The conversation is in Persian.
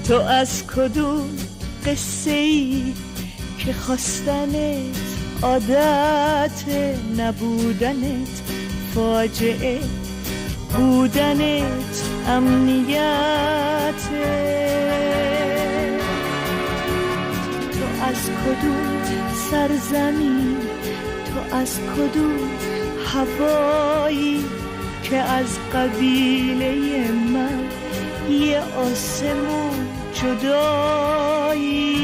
تو از کدوم قصه ای که خواستنت عادت، نبودنت فاجعه، بودنت امنیت. تو از کدوم سرزمین، تو از کدوم هوایی که از قبیله من یه آسمون جدایی.